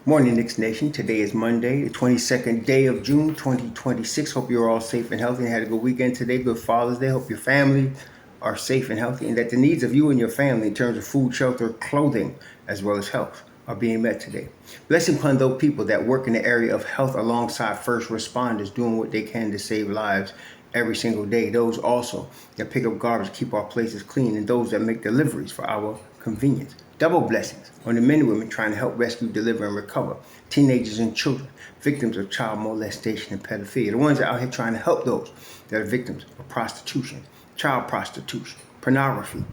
Morning, Knicks Nation. Today is Monday, the 22nd day of June, 2026. Hope you're all safe and healthy and had a good weekend today. Good Father's Day. Hope your family are safe and healthy and that the needs of you and your family in terms of food, shelter, clothing, as well as health are being met today. Blessing upon those people that work in the area of health alongside first responders doing what they can to save lives every single day. Those also that pick up garbage, keep our places clean, and those that make deliveries for our convenience. Double blessings on the men and women trying to help rescue, deliver, and recover teenagers and children, victims of child molestation and pedophilia. The ones that are out here trying to help those that are victims of prostitution, child prostitution, pornography,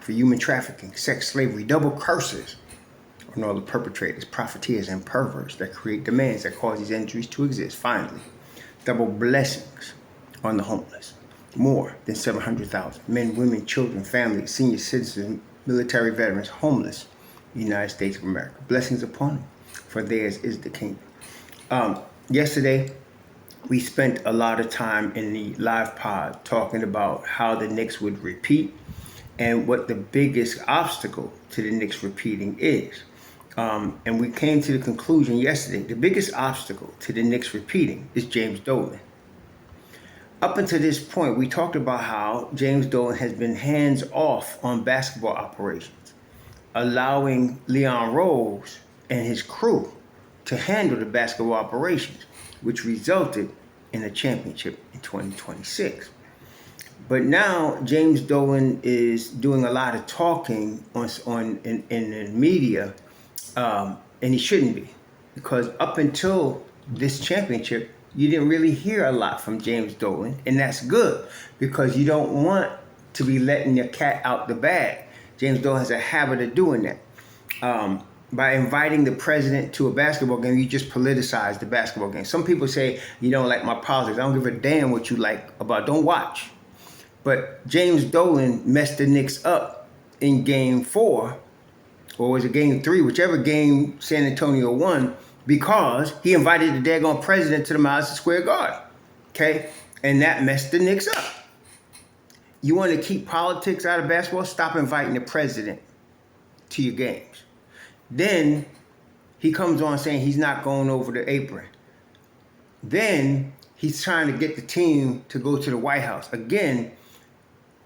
human trafficking, sex slavery, double curses on all the perpetrators, profiteers, and perverts that create demands that cause these injuries to exist. Finally, double blessings on the homeless. More than 700,000 men, women, children, families, senior citizens, military veterans, homeless in the United States of America. Blessings upon them, for theirs is the kingdom. Yesterday, we spent a lot of time in the live pod talking about how the Knicks would repeat and what the biggest obstacle to the Knicks repeating is. And we came to the conclusion yesterday, the biggest obstacle to the Knicks repeating is James Dolan. Up until this point, we talked about how James Dolan has been hands-off on basketball operations, allowing Leon Rose and his crew to handle the basketball operations, which resulted in a championship in 2026. But now James Dolan is doing a lot of talking in the media, and he shouldn't be, because up until this championship, you didn't really hear a lot from James Dolan, and that's good because you don't want to be letting your cat out the bag. James Dolan has a habit of doing that. By inviting the president to a basketball game, you just politicize the basketball game. Some people say, you don't like my politics. I don't give a damn what you like about, don't watch. But James Dolan messed the Knicks up in game 4, or was it game 3, whichever game San Antonio won, because he invited the daggone president to the Madison Square Garden, okay? And that messed the Knicks up. You want to keep politics out of basketball? Stop inviting the president to your games. Then he comes on saying he's not going over the apron. Then he's trying to get the team to go to the White House. Again,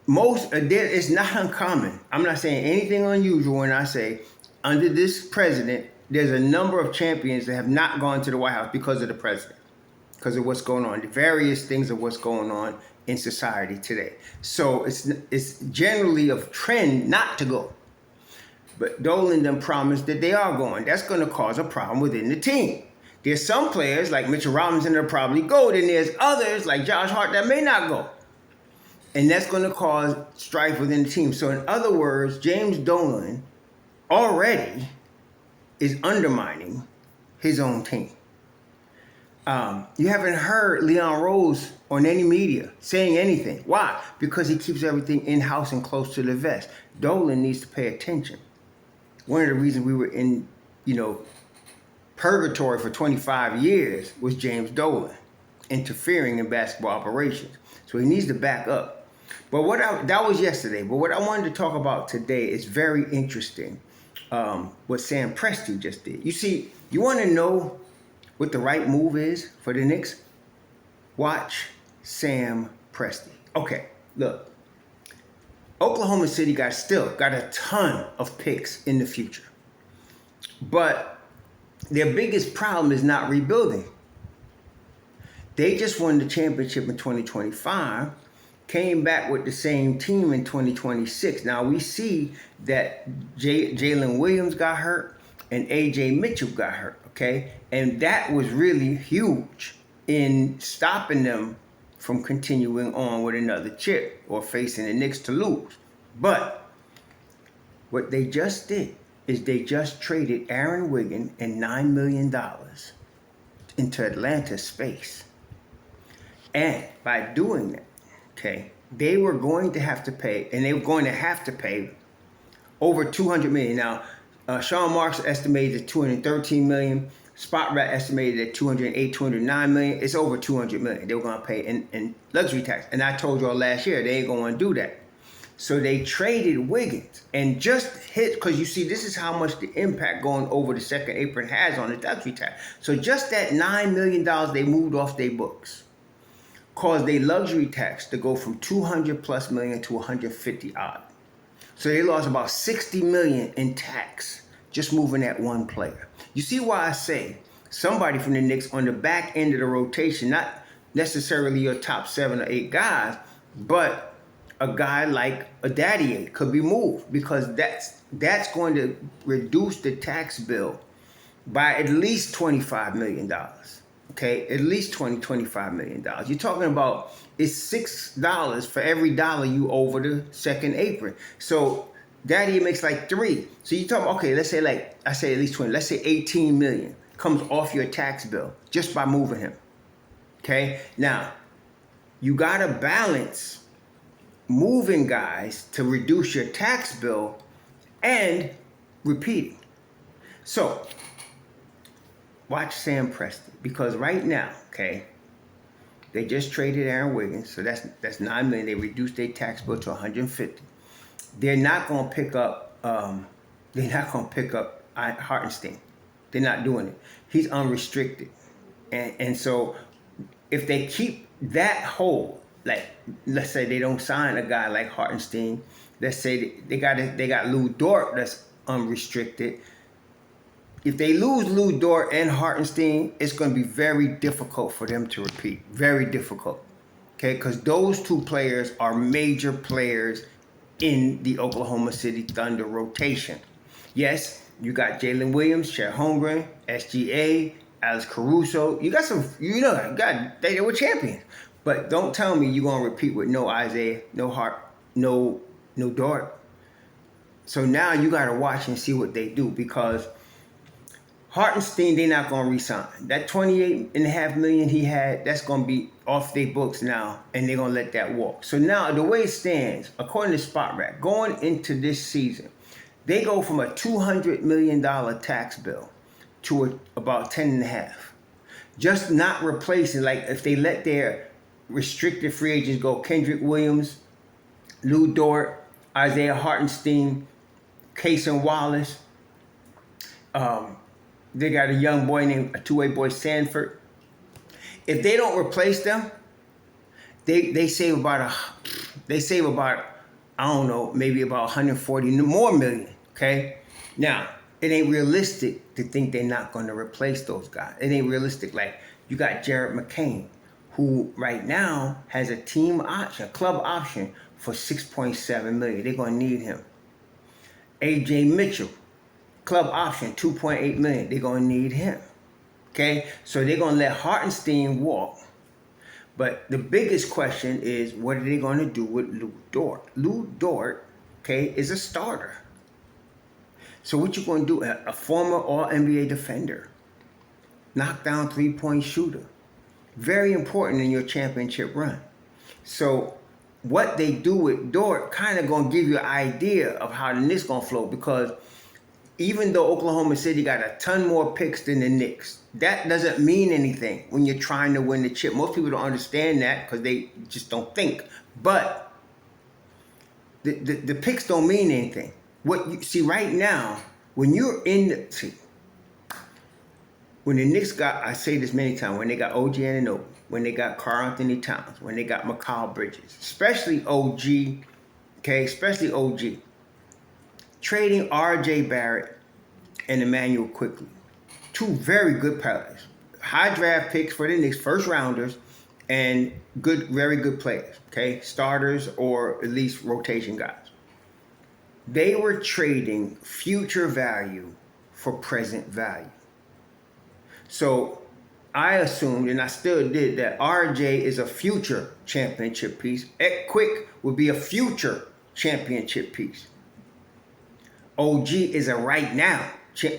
it's not uncommon. I'm not saying anything unusual when I say under this president, there's a number of champions that have not gone to the White House because of the president, because of what's going on, the various things of what's going on in society today. So it's generally a trend not to go. But Dolan them promised that they are going. That's going to cause a problem within the team. There's some players like Mitchell Robinson that'll probably go. Then there's others like Josh Hart that may not go. And that's going to cause strife within the team. So in other words, James Dolan already is undermining his own team. You haven't heard Leon Rose on any media saying anything. Why? Because he keeps everything in-house and close to the vest. Dolan needs to pay attention. One of the reasons we were in, purgatory for 25 years was James Dolan interfering in basketball operations. So he needs to back up. But that was yesterday. But what I wanted to talk about today is very interesting. What Sam Presti just did. You see, you want to know what the right move is for the Knicks? Watch Sam Presti. Okay, look. Oklahoma City got a ton of picks in the future. But their biggest problem is not rebuilding. They just won the championship in 2025. Came back with the same team in 2026. Now we see that Jalen Williams got hurt and AJ Mitchell got hurt, okay? And that was really huge in stopping them from continuing on with another chip or facing the Knicks to lose. But what they just did is they just traded Aaron Wiggins and $9 million into Atlanta space. And by doing that, okay, they were going to have to pay, and they were going to have to pay over $200 million. Now, Sean Marks estimated at $213 million. Spot Rat estimated at $208, $209 million. It's over $200 million. They were going to pay in luxury tax. And I told y'all last year, they ain't going to do that. So they traded Wiggins and just hit, because you see, this is how much the impact going over the second apron has on the luxury tax. So just that $9 million they moved off their books caused their luxury tax to go from 200 plus million to 150 odd. So they lost about 60 million in tax just moving that one player. You see why I say somebody from the Knicks on the back end of the rotation, not necessarily your top 7 or 8 guys, but a guy like a Daddy could be moved, because that's going to reduce the tax bill by at least $25 million. Okay, at least $25 million. You're talking about, it's $6 for every dollar you over the second apron. So Daddy makes like 3. So you talk, okay, let's say, like I say at least 20, let's say 18 million comes off your tax bill just by moving him. Okay, now you gotta balance moving guys to reduce your tax bill and repeating. So watch Sam Presti, because right now, okay, they just traded Aaron Wiggins, so that's $9 million. They reduced their tax bill to 150. They're not gonna pick up Hartenstein. They're not doing it. He's unrestricted, and so if they keep that whole, like let's say they don't sign a guy like Hartenstein, let's say they got Lou Dort that's unrestricted. If they lose Lou Dort and Hartenstein, it's going to be very difficult for them to repeat. Very difficult. Okay, because those 2 players are major players in the Oklahoma City Thunder rotation. Yes, you got Jalen Williams, Chet Holmgren, SGA, Alex Caruso. You got some, they were champions. But don't tell me you're going to repeat with no Isaiah, no Hart, no Dort. So now you got to watch and see what they do, because Hartenstein, they're not going to re-sign. That $28.5 million he had, that's going to be off their books now, and they're going to let that walk. So now, the way it stands, according to SpotRack, going into this season, they go from a $200 million tax bill to about 10.5. Just not replacing, like if they let their restricted free agents go, Kendrick Williams, Lou Dort, Isaiah Hartenstein, Cason Wallace, they got a young boy named, a 2-way boy, Sanford. If they don't replace them, they save about I don't know, maybe about 140 more million. Okay, now it ain't realistic to think they're not going to replace those guys. It ain't realistic. Like, you got Jared McCain, who right now has a team option, a club option for $6.7 million. They're going to need him. AJ Mitchell, club option, $2.8 million. They're going to need him. Okay? So they're going to let Hartenstein walk. But the biggest question is, what are they going to do with Lou Dort? Lou Dort, okay, is a starter. So what you going to do? A former All-NBA defender. Knockdown three-point shooter. Very important in your championship run. So what they do with Dort kind of going to give you an idea of how the Knicks going to flow, because even though Oklahoma City got a ton more picks than the Knicks, that doesn't mean anything when you're trying to win the chip. Most people don't understand that because they just don't think. But the picks don't mean anything. What you see right now, when you're in the... when the Knicks got, I say this many times, when they got OG Anunoby, when they got Karl-Anthony Towns, when they got Mikal Bridges, especially OG, okay, especially OG, trading R.J. Barrett and Emmanuel Quickly, two very good players, high draft picks for the Knicks, first rounders, and good, very good players, okay, starters or at least rotation guys. They were trading future value for present value. So I assumed, and I still did, that RJ is a future championship piece. Quick would be a future championship piece. OG is a right now.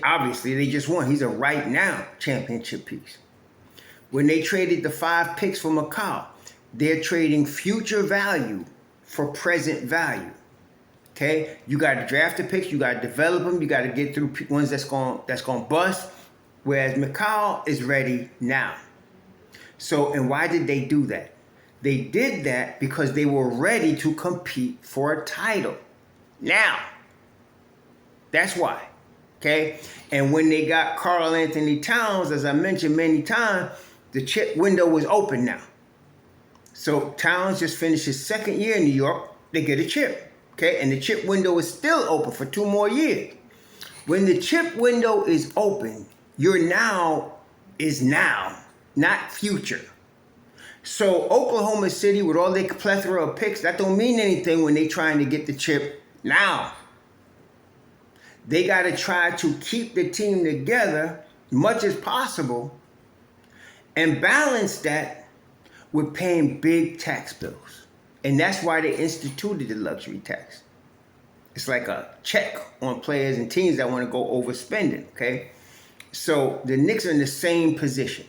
Obviously, they just won. He's a right now championship piece. When they traded the 5 picks for Mikal, they're trading future value for present value. Okay, you got to draft the picks, you got to develop them, you got to get through ones that's going to bust. Whereas Mikal is ready now. So, and why did they do that? They did that because they were ready to compete for a title. Now, that's why. Okay? And when they got Karl Anthony Towns, as I mentioned many times, the chip window was open now. So Towns just finished his second year in New York. They get a chip. Okay? And the chip window is still open for 2 more years. When the chip window is open, your now is now, not future. So Oklahoma City, with all their plethora of picks, that don't mean anything when they're trying to get the chip now. They got to try to keep the team together much as possible and balance that with paying big tax bills. And that's why they instituted the luxury tax. It's like a check on players and teams that want to go overspending, okay? So the Knicks are in the same position.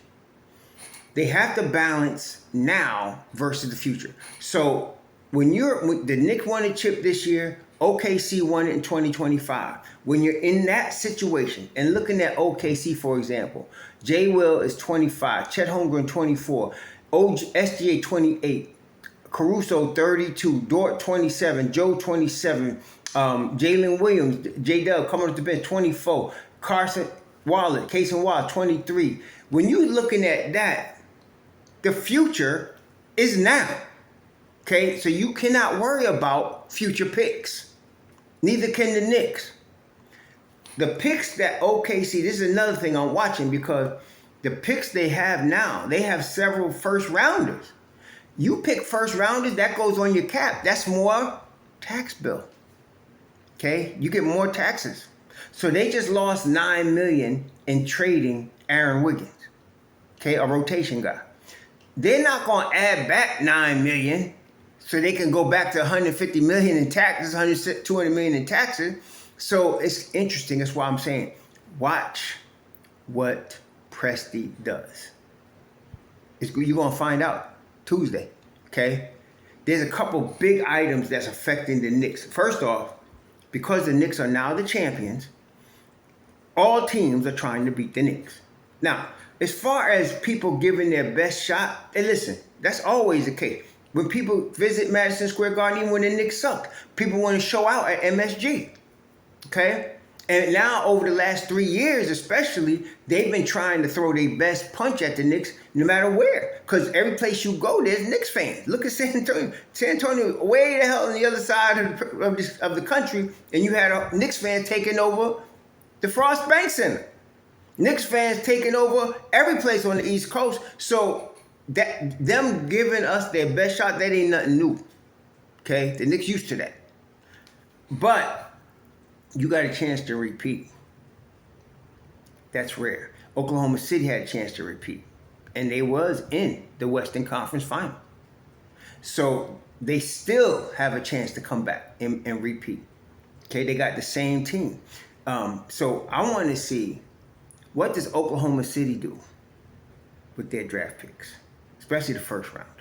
They have to balance now versus the future. So when the Knicks won a chip this year, OKC won it in 2025. When you're in that situation and looking at OKC, for example, Jay Will is 25, Chet Holmgren 24, SGA 28, Caruso 32, Dort 27, Joe 27, Jalen Williams, J-Dub coming off the bench 24, Carson Wallace, Cason Wallace 23. When you're looking at that, the future is now. Okay, so you cannot worry about future picks. Neither can the Knicks. The picks that OKC, this is another thing I'm watching because the picks they have now, they have several first rounders. You pick first rounders, that goes on your cap. That's more tax bill. Okay, you get more taxes. So they just lost $9 million in trading Aaron Wiggins. Okay, a rotation guy. They're not going to add back $9 million so they can go back to $150 million in taxes, $200 million in taxes. So it's interesting. That's why I'm saying, watch what Presti does. You're going to find out Tuesday, okay? There's a couple big items that's affecting the Knicks. First off, because the Knicks are now the champions, all teams are trying to beat the Knicks. Now, as far as people giving their best shot, hey, listen, that's always the case. When people visit Madison Square Garden, even when the Knicks sucked, people want to show out at MSG, okay? And now, over the last 3 years especially, they've been trying to throw their best punch at the Knicks no matter where. Because every place you go, there's Knicks fans. Look at San Antonio. San Antonio, way the hell on the other side of the country, and you had a Knicks fan taking over the Frost Bank Center. Knicks fans taking over every place on the East Coast. So that them giving us their best shot, that ain't nothing new. Okay? The Knicks used to that. But you got a chance to repeat. That's rare. Oklahoma City had a chance to repeat. And they was in the Western Conference Final. So they still have a chance to come back and repeat. Okay? They got the same team. So I want to see, what does Oklahoma City do with their draft picks, especially the first rounders?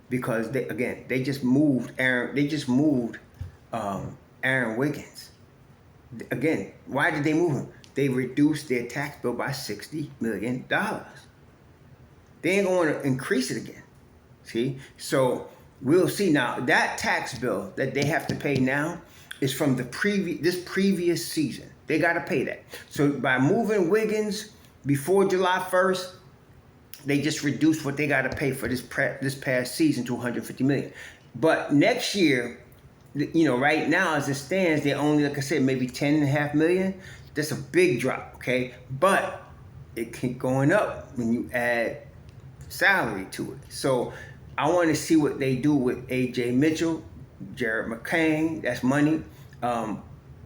Because they just moved Aaron Wiggins. Again, why did they move him? They reduced their tax bill by $60 million. They ain't going to increase it again. See? So we'll see. Now, that tax bill that they have to pay now is from this previous season. They got to pay that. So by moving Wiggins before July 1st, they just reduced what they got to pay for this past season to $150 million. But next year, right now as it stands, they're only, like I said, maybe $10.5 million. That's a big drop, okay? But it keep going up when you add salary to it. So I want to see what they do with A.J. Mitchell, Jared McCain. That's money.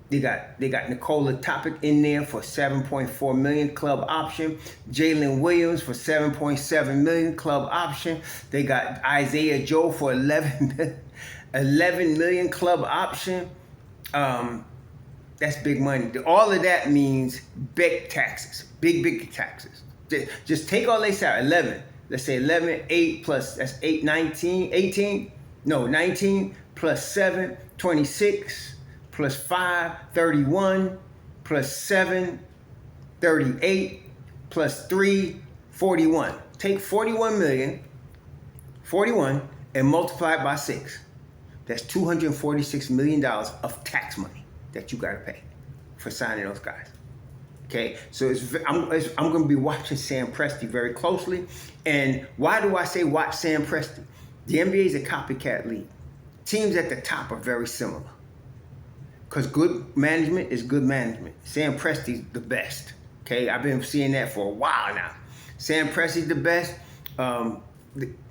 They got Nikola Topic in there for $7.4 million club option. Jalen Williams for $7.7 million club option. They got Isaiah Joe for $11 million club option. That's big money. All of that means big taxes, big taxes. Just take all they salary, 11. Let's say 11, 8 plus, that's 8, 19, 18. No, 19 plus 7, 26. Plus 5, 31, plus 7, 38, plus 3, 41. Take $41 million 41 and multiply it by 6. That's $246 million of tax money that you got to pay for signing those guys. Okay, so I'm going to be watching Sam Presti very closely. And why do I say watch Sam Presti? The NBA is a copycat league. Teams at the top are very similar. Because good management is good management. Sam Presti's the best. Okay, I've been seeing that for a while now. Sam Presti's the best.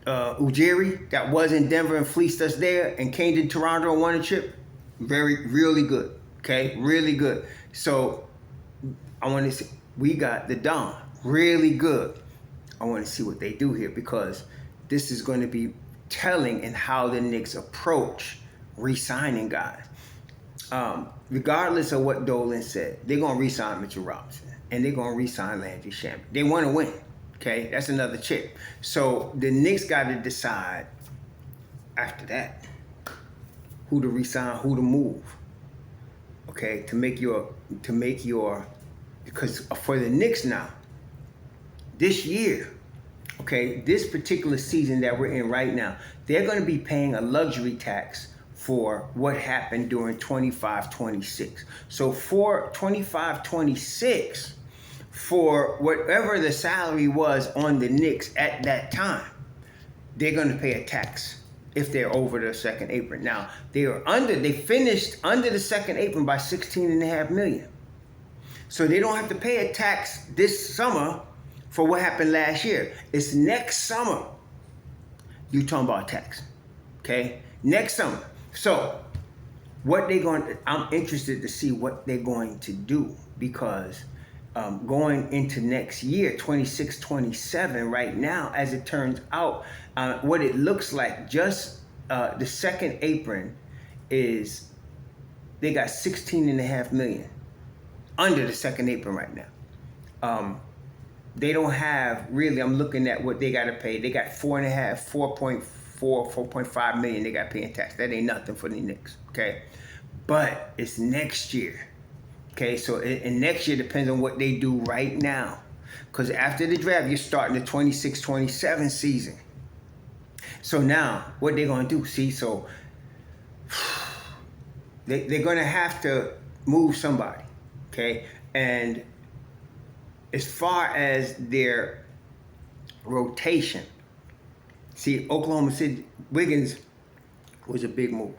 Ujiri, that was in Denver and fleeced us there and came to Toronto and won a chip. Really good. Okay, really good. So I want to see, we got the Don, really good. I want to see what they do here because this is going to be telling in how the Knicks approach re-signing guys. Regardless of what Dolan said, they're going to re-sign Mitchell Robinson and they're going to re-sign Landry Shamet. They want to win. Okay, that's another chip. So the Knicks got to decide after that who to re-sign, who to move. Okay, to make your because for the Knicks now, this year, okay, this particular season that we're in right now, they're going to be paying a luxury tax for what happened during 25-26. So for 25-26, for whatever the salary was on the Knicks at that time, they're going to pay a tax if they're over the second apron. Now, they finished under the second apron by $16.5 million. So they don't have to pay a tax this summer for what happened last year. It's next summer you're talking about tax. Okay? Next summer. So I'm interested to see what they're going to do because going into next year, 26-27, right now, as it turns out, what it looks like, just the second apron is they got $16.5 million under the second apron right now. They don't have really, I'm looking at what they got to pay. They got 4.5 million they got to pay in tax. That ain't nothing for the Knicks, okay? But it's next year. Okay, so and next year depends on what they do right now. Because after the draft, you're starting the 26-27 season. So now, what they're going to do, see, so they're going to have to move somebody, okay? And as far as their rotation, see, Oklahoma City, Wiggins was a big move.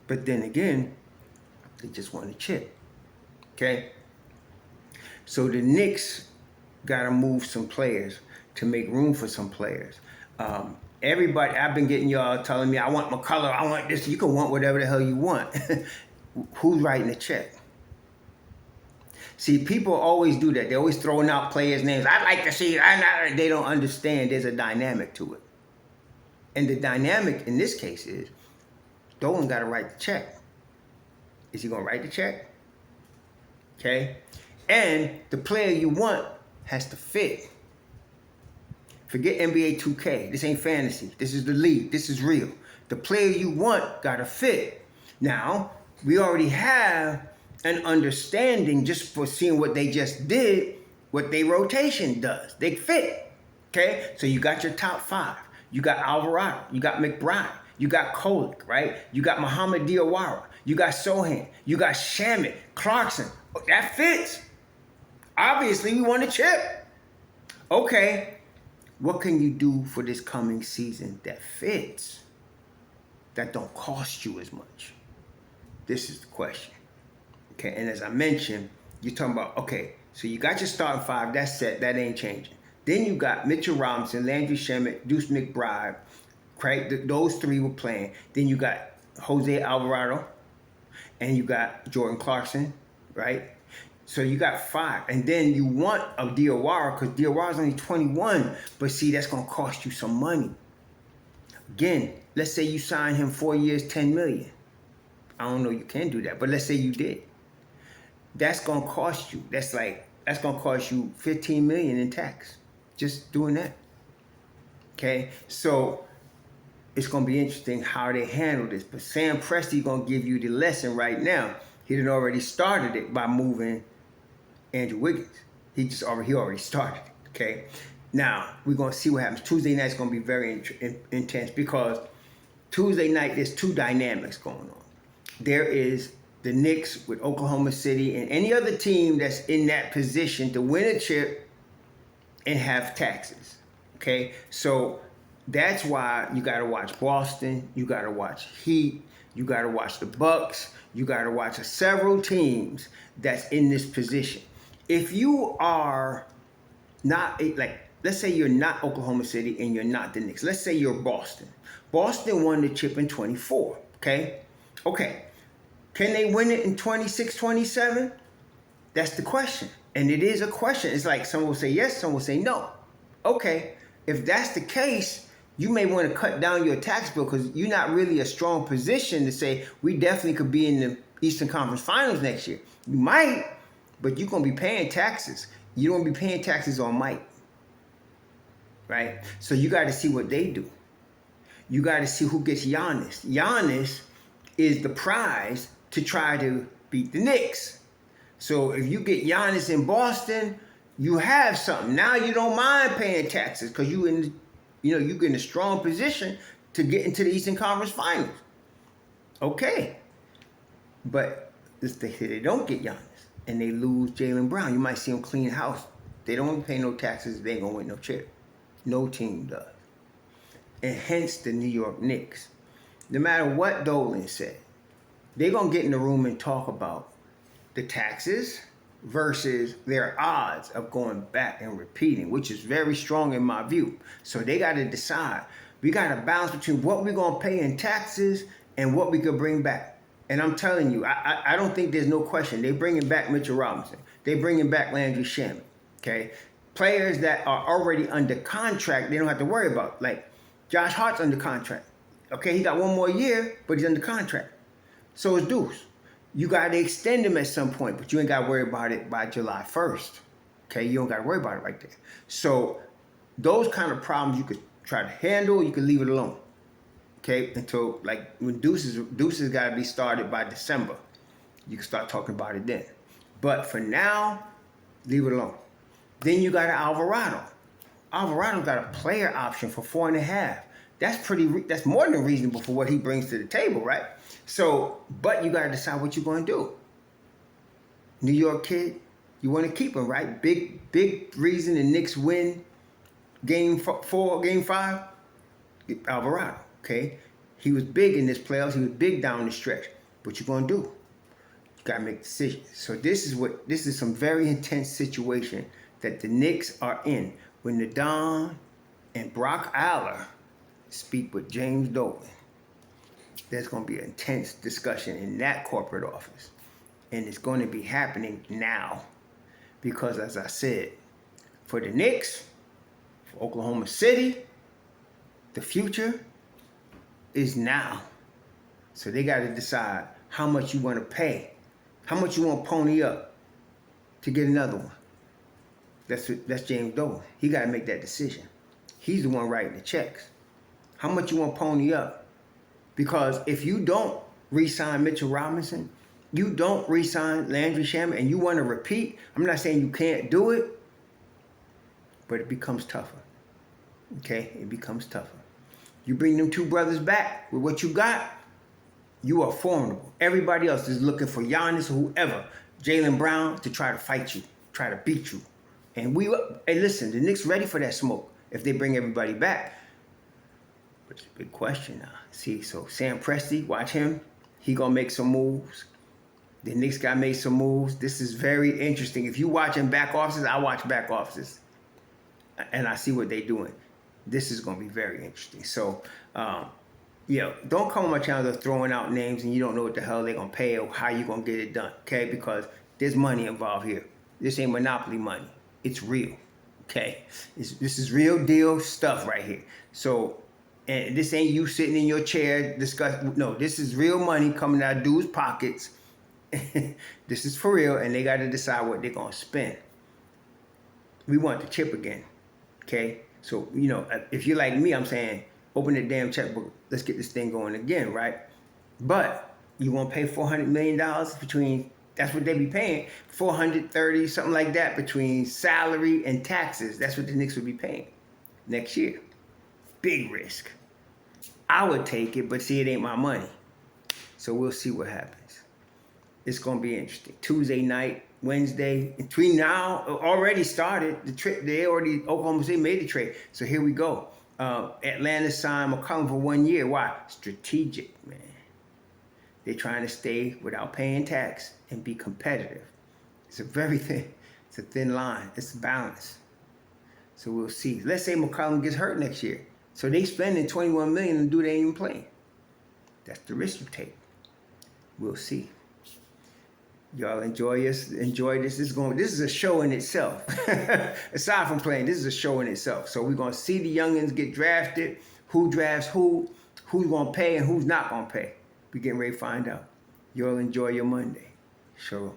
But then again, they just won a chip. Okay, so the Knicks got to move some players to make room for some players. Everybody, I've been getting y'all telling me, I want McCullough, I want this. You can want whatever the hell you want. Who's writing the check? See, people always do that. They're always throwing out players' names. I'd like to see it. They don't understand there's a dynamic to it. And the dynamic in this case is Dolan got to write the check. Is he going to write the check? Okay, and the player you want has to fit. Forget NBA 2K. This ain't fantasy. This is the league. This is real. The player you want got to fit. Now, we already have an understanding just for seeing what they just did, what their rotation does. They fit. Okay, so you got your top 5. You got Alvarado. You got McBride. You got Kolik, right? You got Muhammad Diawara. You got Sohan. You got Shamet, Clarkson. That fits. Obviously, we want a chip. Okay, what can you do for this coming season that fits, that don't cost you as much? This is the question. Okay, and as I mentioned, you're talking about, okay, so you got your starting 5, that's set, that ain't changing. Then you got Mitchell Robinson, Landry Shamet, Deuce McBride, right? Those 3 were playing. Then you got Jose Alvarado, and you got Jordan Clarkson, right? So you got 5. And then you want a Diawara because Diawara's only 21. But see, that's going to cost you some money. Again, let's say you sign him 4 years, $10 million. I don't know you can do that, but let's say you did. That's going to cost you. That's going to cost you $15 million in tax. Just doing that. Okay? So it's going to be interesting how they handle this. But Sam Presti going to give you the lesson right now. He had already started it by moving Andrew Wiggins. He already started it, okay? Now, we're going to see what happens. Tuesday night's going to be very intense because Tuesday night, there's two dynamics going on. There is the Knicks with Oklahoma City and any other team that's in that position to win a chip and have taxes. Okay? So that's why you got to watch Boston. You got to watch Heat. You got to watch the Bucks. You got to watch several teams that's in this position. If you are not, like, let's say you're not Oklahoma City and you're not the Knicks. Let's say you're Boston. Boston won the chip in 24, okay? Okay. Can they win it in 26, 27? That's the question. And it is a question. It's like some will say yes, some will say no. Okay. If that's the case, you may want to cut down your tax bill because you're not really a strong position to say we definitely could be in the Eastern Conference Finals next year. You might, but you're going to be paying taxes. You don't be paying taxes on Mike. Right? So you got to see what they do. You got to see who gets Giannis. Giannis is the prize to try to beat the Knicks. So if you get Giannis in Boston, you have something. Now you don't mind paying taxes because you get in a strong position to get into the Eastern Conference Finals. Okay. But if they don't get Giannis and they lose Jaylen Brown, you might see them clean house. They don't pay no taxes, they ain't gonna win no chip. No team does. And hence the New York Knicks. No matter what Dolan said, they're going to get in the room and talk about the taxes versus their odds of going back and repeating, which is very strong in my view. So they got to decide. We got to balance between what we're going to pay in taxes and what we could bring back. And I'm telling you, I don't think there's no question. They're bringing back Mitchell Robinson. They're bringing back Landry Shamet. Okay? Players that are already under contract, they don't have to worry about. Like, Josh Hart's under contract. Okay, he got one more year, but he's under contract. So is Deuce. You got to extend him at some point, but you ain't got to worry about it by July 1st. Okay, you don't got to worry about it right there. So those kind of problems you could try to handle, you could leave it alone. Okay, until, like, when Deuce's got to be started by December. You can start talking about it then. But for now, leave it alone. Then you got Alvarado. Alvarado got a player option for 4.5. That's more than reasonable for what he brings to the table, right? So, but you got to decide what you're going to do. New York kid, you want to keep him, right? Big reason the Knicks win game 4, game 5, Alvarado, okay? He was big in this playoffs. He was big down the stretch. What you going to do? You got to make decisions. So this is some very intense situation that the Knicks are in. When the Don and Brock Aller speak with James Dolan, there's going to be an intense discussion in that corporate office. And it's going to be happening now. Because as I said, for the Knicks, for Oklahoma City, the future is now. So they got to decide how much you want to pay. How much you want to pony up to get another one. That's James Dolan. He got to make that decision. He's the one writing the checks. How much you want to pony up? Because if you don't re-sign Mitchell Robinson, you don't re-sign Landry Shamet, and you want to repeat, I'm not saying you can't do it, but it becomes tougher. Okay? It becomes tougher. You bring them two brothers back with what you got, you are formidable. Everybody else is looking for Giannis or whoever, Jaylen Brown, to try to fight you, try to beat you. And hey, listen, the Knicks ready for that smoke if they bring everybody back. But it's a big question now. See, so Sam Presti, watch him. He gonna make some moves. The Knicks got made some moves. This is very interesting. If you watching back offices, I watch back offices, and I see what they doing. This is gonna be very interesting. So, don't come on my channel throwing out names and you don't know what the hell they're gonna pay or how you gonna get it done. Okay, because there's money involved here. This ain't monopoly money. It's real. Okay, this is real deal stuff right here. So. And this ain't you sitting in your chair discussing. No, this is real money coming out of dudes' pockets. This is for real, and they got to decide what they're going to spend. We want the chip again, okay? So, if you're like me, I'm saying, open the damn checkbook. Let's get this thing going again, right? But you want to pay $400 million between That's what they be paying. 430, something like that, between salary and taxes. That's what the Knicks would be paying next year. Big risk. I would take it, but see, it ain't my money. So we'll see what happens. It's going to be interesting. Tuesday night, Wednesday, between now, already started. The trade. Oklahoma City made the trade. So here we go. Atlanta signed McCollum for 1 year. Why? Strategic, man. They're trying to stay without paying tax and be competitive. It's a thin line. It's a balance. So we'll see. Let's say McCollum gets hurt next year. So they spending $21 million and they ain't even playing. That's the risk you take. We'll see. Y'all enjoy this. This is a show in itself. Aside from playing, this is a show in itself. So we're gonna see the youngins get drafted, who drafts who's gonna pay and who's not gonna pay. We're getting ready to find out. Y'all enjoy your Monday. Sure.